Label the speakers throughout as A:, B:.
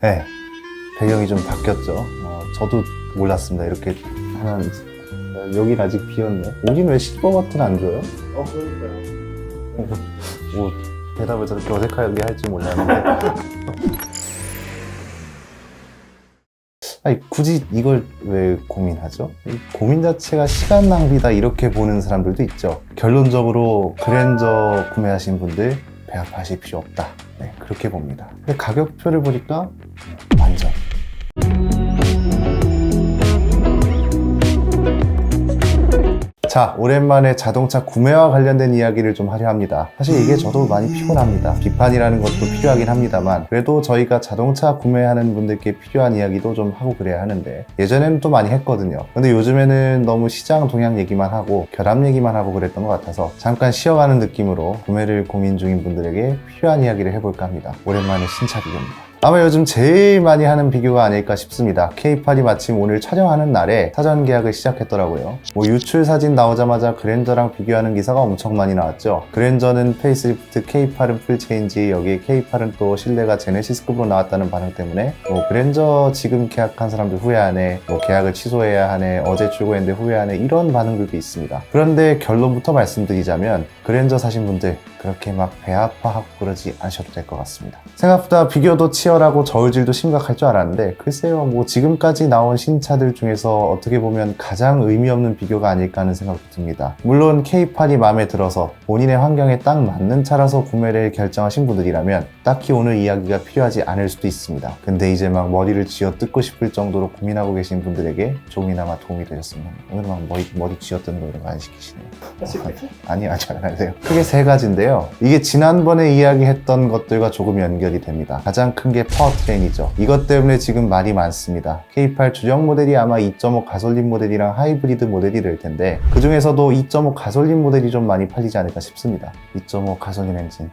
A: 네, 배경이 좀 바뀌었죠. 저도 몰랐습니다. 이렇게 하나 여긴 아직 비었네. 여긴 왜 실버 버튼 안 줘요?
B: 그러니까요.
A: 뭐 대답을 저렇게 어색하게 할 줄 몰랐는데. 아니, 굳이 이걸 왜 고민하죠? 이 고민 자체가 시간 낭비다 이렇게 보는 사람들도 있죠. 결론적으로 그랜저 구매하신 분들 배합하실 필요 없다. 네, 그렇게 봅니다. 근데 가격표를 보니까 완전. 자, 오랜만에 자동차 구매와 관련된 이야기를 좀 하려 합니다. 사실 이게 저도 많이 피곤합니다. 비판이라는 것도 필요하긴 합니다만 그래도 저희가 자동차 구매하는 분들께 필요한 이야기도 좀 하고 그래야 하는데 예전에는 또 많이 했거든요. 근데 요즘에는 너무 시장 동향 얘기만 하고 결함 얘기만 하고 그랬던 것 같아서 잠깐 쉬어가는 느낌으로 구매를 고민 중인 분들에게 필요한 이야기를 해볼까 합니다. 오랜만에 신차 비교입니다. 아마 요즘 제일 많이 하는 비교가 아닐까 싶습니다. K8이 마침 오늘 촬영하는 날에 사전 계약을 시작했더라고요. 유출 사진 나오자마자 그랜저랑 비교하는 기사가 엄청 많이 나왔죠. 그랜저는 페이스리프트, K8은 풀체인지, 여기에 K8은 또 실내가 제네시스급으로 나왔다는 반응 때문에 그랜저 지금 계약한 사람들 후회하네, 계약을 취소해야 하네, 어제 출고했는데 후회하네, 이런 반응들도 있습니다. 그런데 결론부터 말씀드리자면 그랜저 사신 분들 그렇게 막 배아파하고 그러지 않으셔도 될 것 같습니다. 생각보다 비교도 치열하고 저울질도 심각할 줄 알았는데 글쎄요, 지금까지 나온 신차들 중에서 어떻게 보면 가장 의미 없는 비교가 아닐까 하는 생각도 듭니다. 물론 K8이 마음에 들어서 본인의 환경에 딱 맞는 차라서 구매를 결정하신 분들이라면 딱히 오늘 이야기가 필요하지 않을 수도 있습니다. 근데 이제 막 머리를 쥐어 뜯고 싶을 정도로 고민하고 계신 분들에게 조금이나마 도움이 되셨으면. 오늘 막 머리 쥐어 뜯는 거 이런 거 안 시키시네요. 아니요, 아직 안 하세요. 크게 세 가지인데요. 이게 지난번에 이야기했던 것들과 조금 연결이 됩니다. 가장 큰 게 파워트레인이죠. 이것 때문에 지금 말이 많습니다. K8 주력 모델이 아마 2.5 가솔린 모델이랑 하이브리드 모델이 될 텐데 그 중에서도 2.5 가솔린 모델이 좀 많이 팔리지 않을까 싶습니다. 2.5 가솔린 엔진.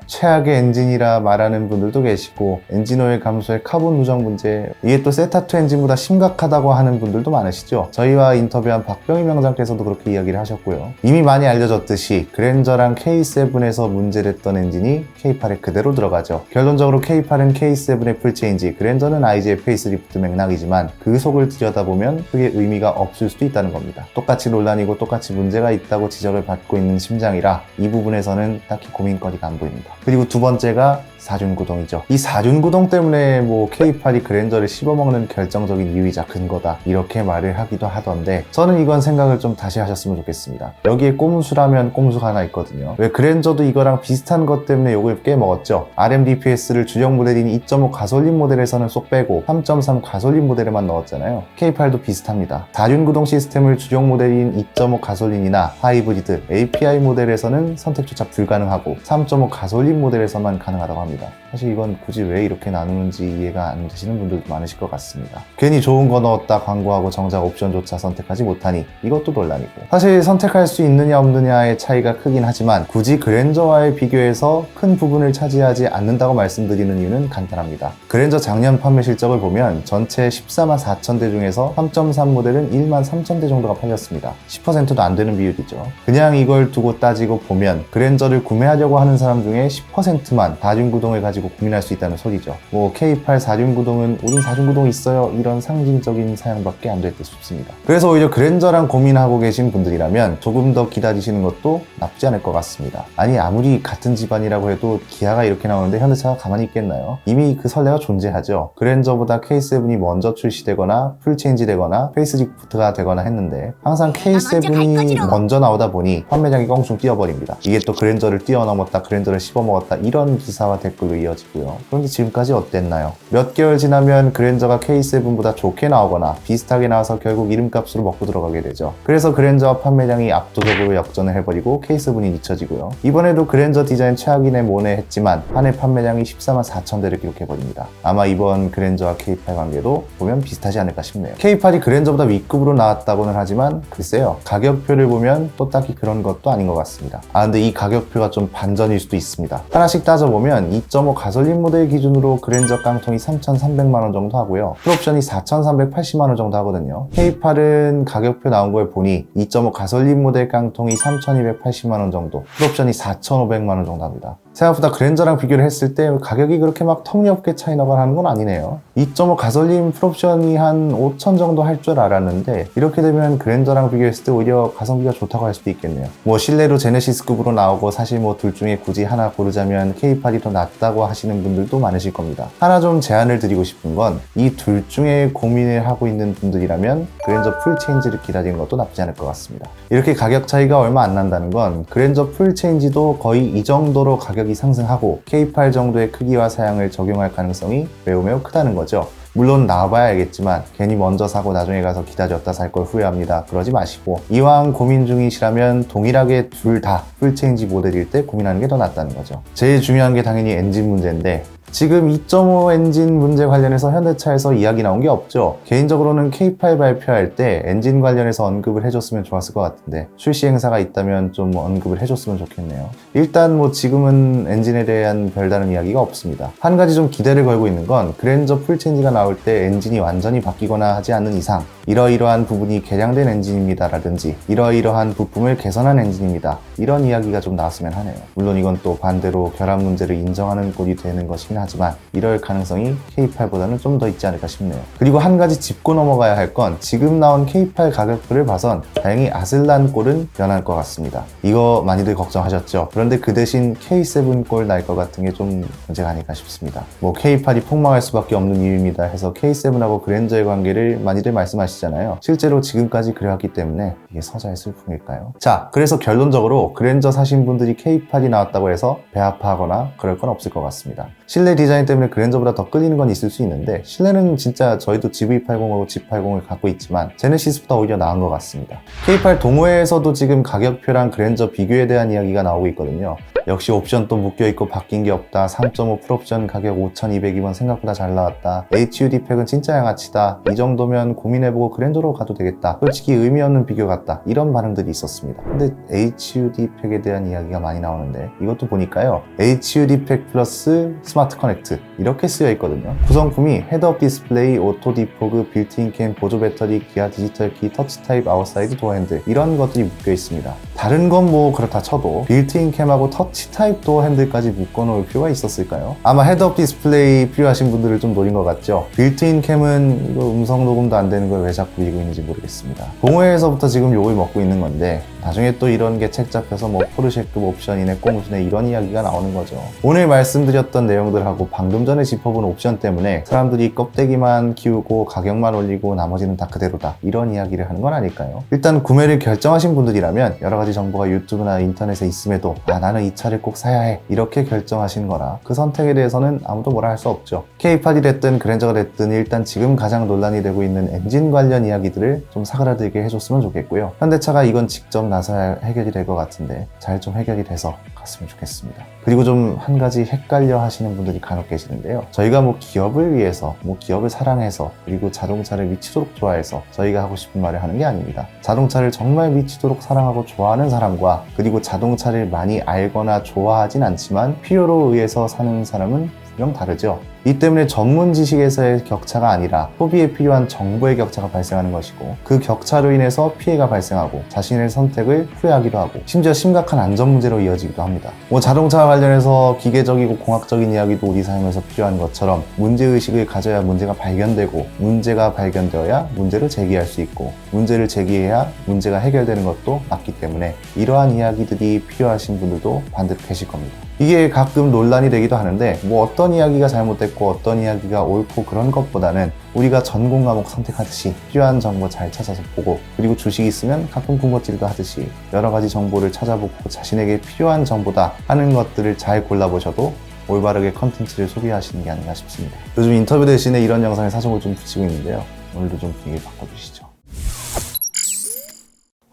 A: 최악의 엔진이라 말하는 분들도 계시고 엔진오일 감소의 카본 누적 문제, 이게 또 세타2 엔진보다 심각하다고 하는 분들도 많으시죠. 저희와 인터뷰한 박병희 명장께서도 그렇게 이야기를 하셨고요. 이미 많이 알려졌듯이 그랜저랑 K7에서 문제됐던 엔진이 K8에 그대로 들어가죠. 결론적으로 K8은 K7의 풀체인지, 그랜저는 IG의 페이스리프트 맥락이지만 그 속을 들여다보면 그게 의미가 없을 수도 있다는 겁니다. 똑같이 논란이고 똑같이 문제가 있다고 지적을 받고 있는 심장이라 이 부분에서는 딱히 고민거리가 안 보입니다. 그리고 두 번째가 사륜구동이죠. 이 사륜구동 때문에 K8이 그랜저를 씹어먹는 결정적인 이유이자 근거다, 이렇게 말을 하기도 하던데 저는 이건 생각을 좀 다시 하셨으면 좋겠습니다. 여기에 꼼수라면 꼼수가 하나 있거든요. 왜 그랜저도 이거랑 비슷한 것 때문에 욕을 꽤 먹었죠. RMDPS를 주력 모델인 2.5 가솔린 모델에서는 쏙 빼고 3.3 가솔린 모델에만 넣었잖아요. K8도 비슷합니다. 사륜구동 시스템을 주력 모델인 2.5 가솔린이나 하이브리드, API 모델에서는 선택조차 불가능하고 3.5 가솔린 모델에서만 가능하다고 합니다. 사실 이건 굳이 왜 이렇게 나누는지 이해가 안 되시는 분들도 많으실 것 같습니다. 괜히 좋은 거 넣었다 광고하고 정작 옵션조차 선택하지 못하니 이것도 논란이고, 사실 선택할 수 있느냐 없느냐의 차이가 크긴 하지만 굳이 그랜저와의 비교에서 큰 부분을 차지하지 않는다고 말씀드리는 이유는 간단합니다. 그랜저 작년 판매 실적을 보면 전체 14만 4천 대 중에서 3.3 모델은 1만 3천 대 정도가 팔렸습니다. 10%도 안 되는 비율이죠. 그냥 이걸 두고 따지고 보면 그랜저를 구매하려고 하는 사람 중에 10%만 사륜구동을 가지고 고민할 수 있다는 소리죠. K8 사륜구동은 우린 사륜구동 있어요, 이런 상징적인 사양밖에 안 될 듯 싶습니다. 그래서 오히려 그랜저랑 고민하고 계신 분들이라면 조금 더 기다리시는 것도 나쁘지 않을 것 같습니다. 아니, 아무리 같은 집안이라고 해도 기아가 이렇게 나오는데 현대차가 가만히 있겠나요? 이미 그 선례가 존재하죠. 그랜저보다 K7이 먼저 출시되거나 풀체인지 되거나 페이스리프트가 되거나 했는데 항상 K7이 먼저 나오다 보니 판매량이 껑충 뛰어버립니다. 이게 또 그랜저를 뛰어넘었다, 그랜저를 씹어먹었다, 이런 기사와 댓글로 이어지고요. 그런데 지금까지 어땠나요? 몇 개월 지나면 그랜저가 K7보다 좋게 나오거나 비슷하게 나와서 결국 이름값으로 먹고 들어가게 되죠. 그래서 그랜저와 판매량이 압도적으로 역전을 해버리고 K7이 잊혀지고요. 이번에도 그랜저 디자인 최악이네 뭐네 했지만 한 해 판매량이 14만 4천 대를 기록해버립니다. 아마 이번 그랜저와 K8 관계도 보면 비슷하지 않을까 싶네요. K8이 그랜저보다 윗급으로 나왔다고는 하지만 글쎄요, 가격표를 보면 또 딱히 그런 것도 아닌 것 같습니다. 근데 이 가격표가 좀 반전일 수도 있습니다. 하나씩 따져보면 2.5 가솔린 모델 기준으로 그랜저 깡통이 3,300만 원 정도 하고요. 풀옵션이 4,380만 원 정도 하거든요. K8은 가격표 나온 걸 보니 2.5 가솔린 모델 깡통이 3,280만 원 정도, 풀옵션이 4,500만 원 정도 합니다. 생각보다 그랜저랑 비교를 했을 때 가격이 그렇게 막 터무니없게 차이 나가는 건 아니네요. 2.5 가솔린 풀옵션이 한 5천 정도 할 줄 알았는데 이렇게 되면 그랜저랑 비교했을 때 오히려 가성비가 좋다고 할 수도 있겠네요. 뭐 실내로 제네시스급으로 나오고 사실 뭐 둘 중에 굳이 하나 고르자면 K8이 더 낫다고 하시는 분들도 많으실 겁니다. 하나 좀 제안을 드리고 싶은 건 이 둘 중에 고민을 하고 있는 분들이라면 그랜저 풀 체인지를 기다리는 것도 나쁘지 않을 것 같습니다. 이렇게 가격 차이가 얼마 안 난다는 건 그랜저 풀 체인지도 거의 이 정도로 가격이 상승하고 K8 정도의 크기와 사양을 적용할 가능성이 매우 크다는 거죠. 물론 나와봐야 알겠지만 괜히 먼저 사고 나중에 가서 기다렸다 살 걸 후회합니다. 그러지 마시고 이왕 고민 중이시라면 동일하게 둘 다 풀체인지 모델일 때 고민하는 게 더 낫다는 거죠. 제일 중요한 게 당연히 엔진 문제인데 지금 2.5 엔진 문제 관련해서 현대차에서 이야기 나온 게 없죠. 개인적으로는 K8 발표할 때 엔진 관련해서 언급을 해줬으면 좋았을 것 같은데 출시 행사가 있다면 좀 언급을 해줬으면 좋겠네요. 일단 뭐 지금은 엔진에 대한 별다른 이야기가 없습니다. 한 가지 좀 기대를 걸고 있는 건 그랜저 풀체인지가 나올 때 엔진이 완전히 바뀌거나 하지 않는 이상 이러이러한 부분이 개량된 엔진입니다 라든지 이러이러한 부품을 개선한 엔진입니다 이런 이야기가 좀 나왔으면 하네요. 물론 이건 또 반대로 결함 문제를 인정하는 꼴이 되는 것이긴 하지만 이럴 가능성이 K8보다는 좀 더 있지 않을까 싶네요. 그리고 한 가지 짚고 넘어가야 할 건 지금 나온 K8 가격표를 봐선 다행히 아슬란 꼴은 변할 것 같습니다. 이거 많이들 걱정하셨죠? 그런데 그 대신 K7 꼴 날 것 같은 게 좀 문제가 아닐까 싶습니다. 뭐 K8이 폭망할 수밖에 없는 이유입니다 해서 K7하고 그랜저의 관계를 많이들 말씀하시잖아요. 실제로 지금까지 그래왔기 때문에 이게 서자의 슬픔일까요? 자, 그래서 결론적으로 그랜저 사신 분들이 K8이 나왔다고 해서 배 아파하거나 그럴 건 없을 것 같습니다. 실내 디자인 때문에 그랜저보다 더 끌리는 건 있을 수 있는데 실내는 진짜 저희도 GV80하고 G80을 갖고 있지만 제네시스보다 오히려 나은 것 같습니다. K8 동호회에서도 지금 가격표랑 그랜저 비교에 대한 이야기가 나오고 있거든요. 역시 옵션 또 묶여있고 바뀐 게 없다. 3.5 풀옵션 가격 5,200이면 생각보다 잘 나왔다. HUD 팩은 진짜 양아치다. 이 정도면 고민해보고 그랜저로 가도 되겠다. 솔직히 의미 없는 비교 같다. 이런 반응들이 있었습니다. 근데 HUD 팩에 대한 이야기가 많이 나오는데 이것도 보니까요. HUD 팩 플러스 스마트 커넥트 이렇게 쓰여 있거든요. 구성품이 헤드업 디스플레이, 오토 디포그, 빌트인 캠, 보조 배터리, 기아 디지털 키, 터치 타입, 아웃사이드 도어 핸들 이런 것들이 묶여 있습니다. 다른 건 뭐 그렇다 쳐도 빌트인 캠하고 터치 타입 도어 핸들까지 묶어 놓을 필요가 있었을까요? 아마 헤드업 디스플레이 필요하신 분들을 좀 노린 것 같죠? 빌트인 캠은 이거 음성 녹음도 안 되는 걸 왜 자꾸 이고 있는지 모르겠습니다. 동호회에서부터 지금 욕을 먹고 있는 건데 나중에 또 이런 게 책 잡혀서 뭐 포르쉐급 옵션이네 꽁무수네 이런 이야기가 나오는 거죠. 오늘 말씀드렸던 내용들하고 방금 전에 짚어본 옵션 때문에 사람들이 껍데기만 키우고 가격만 올리고 나머지는 다 그대로다 이런 이야기를 하는 건 아닐까요? 일단 구매를 결정하신 분들이라면 여러 가지 정보가 유튜브나 인터넷에 있음에도 나는 이 차를 꼭 사야 해 이렇게 결정하신 거라 그 선택에 대해서는 아무도 뭐라 할 수 없죠. K8이 됐든 그랜저가 됐든 일단 지금 가장 논란이 되고 있는 엔진 관련 이야기들을 좀 사그라들게 해줬으면 좋겠고요. 현대차가 이건 직접 나서야 해결이 될 것 같은데 잘 좀 해결이 돼서 갔으면 좋겠습니다. 그리고 좀 한 가지 헷갈려 하시는 분들이 간혹 계시는데요. 저희가 뭐 기업을 위해서, 뭐 기업을 사랑해서, 그리고 자동차를 미치도록 좋아해서 저희가 하고 싶은 말을 하는 게 아닙니다. 자동차를 정말 미치도록 사랑하고 좋아하는 사람과 그리고 자동차를 많이 알거나 좋아하진 않지만 필요로 의해서 사는 사람은 분명 다르죠. 이 때문에 전문 지식에서의 격차가 아니라 소비에 필요한 정보의 격차가 발생하는 것이고 그 격차로 인해서 피해가 발생하고 자신의 선택을 후회하기도 하고 심지어 심각한 안전 문제로 이어지기도 합니다. 뭐 자동차와 관련해서 기계적이고 공학적인 이야기도 우리 삶에서 필요한 것처럼 문제의식을 가져야 문제가 발견되고 문제가 발견되어야 문제를 제기할 수 있고 문제를 제기해야 문제가 해결되는 것도 맞기 때문에 이러한 이야기들이 필요하신 분들도 반드시 계실 겁니다. 이게 가끔 논란이 되기도 하는데 뭐 어떤 이야기가 잘못됐고 어떤 이야기가 옳고 그런 것보다는 우리가 전공 과목 선택하듯이 필요한 정보 잘 찾아서 보고 그리고 주식이 있으면 가끔 군것질도 하듯이 여러 가지 정보를 찾아보고 자신에게 필요한 정보다 하는 것들을 잘 골라보셔도 올바르게 컨텐츠를 소비하시는 게 아닌가 싶습니다. 요즘 인터뷰 대신에 이런 영상에 사정을 좀 붙이고 있는데요. 오늘도 좀 분위기 바꿔주시죠.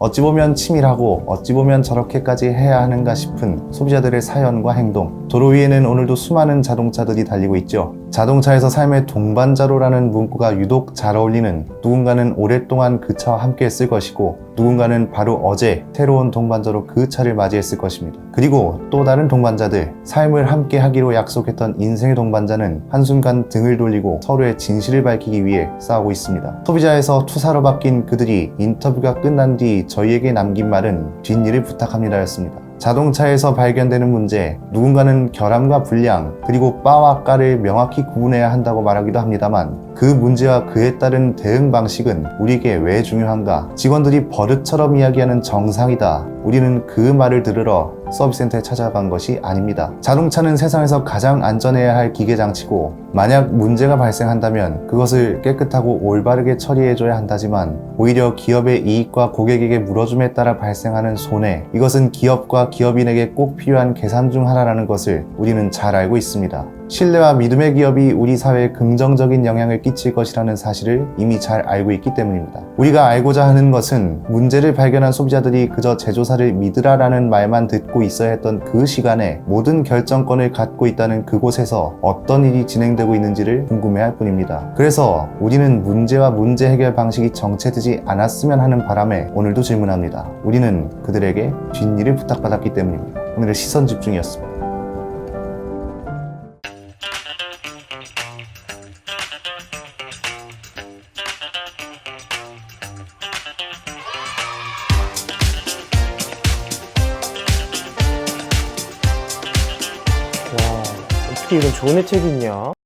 A: 어찌 보면 치밀하고 어찌 보면 저렇게까지 해야 하는가 싶은 소비자들의 사연과 행동. 도로 위에는 오늘도 수많은 자동차들이 달리고 있죠. 자동차에서 삶의 동반자로라는 문구가 유독 잘 어울리는 누군가는 오랫동안 그 차와 함께 했을 것이고 누군가는 바로 어제 새로운 동반자로 그 차를 맞이했을 것입니다. 그리고 또 다른 동반자들, 삶을 함께 하기로 약속했던 인생의 동반자는 한순간 등을 돌리고 서로의 진실을 밝히기 위해 싸우고 있습니다. 소비자에서 투사로 바뀐 그들이 인터뷰가 끝난 뒤 저희에게 남긴 말은 뒷일을 부탁합니다였습니다. 자동차에서 발견되는 문제, 누군가는 결함과 불량, 그리고 빠와 까를 명확히 구분해야 한다고 말하기도 합니다만 그 문제와 그에 따른 대응 방식은 우리에게 왜 중요한가? 직원들이 버릇처럼 이야기하는 정상이다. 우리는 그 말을 들으러 서비스센터에 찾아간 것이 아닙니다. 자동차는 세상에서 가장 안전해야 할 기계장치고 만약 문제가 발생한다면 그것을 깨끗하고 올바르게 처리해줘야 한다지만 오히려 기업의 이익과 고객에게 물어줌에 따라 발생하는 손해, 이것은 기업과 기업인에게 꼭 필요한 계산 중 하나라는 것을 우리는 잘 알고 있습니다. 신뢰와 믿음의 기업이 우리 사회에 긍정적인 영향을 끼칠 것이라는 사실을 이미 잘 알고 있기 때문입니다. 우리가 알고자 하는 것은 문제를 발견한 소비자들이 그저 제조사를 믿으라라는 말만 듣고 있어야 했던 그 시간에 모든 결정권을 갖고 있다는 그곳에서 어떤 일이 진행되고 있는지를 궁금해할 뿐입니다. 그래서 우리는 문제와 문제 해결 방식이 정체되지 않았으면 하는 바람에 오늘도 질문합니다. 우리는 그들에게 뒷일을 부탁받았기 때문입니다. 오늘의 시선 집중이었습니다.
B: 와, 어떻게 이런 좋은 혜택이 있냐?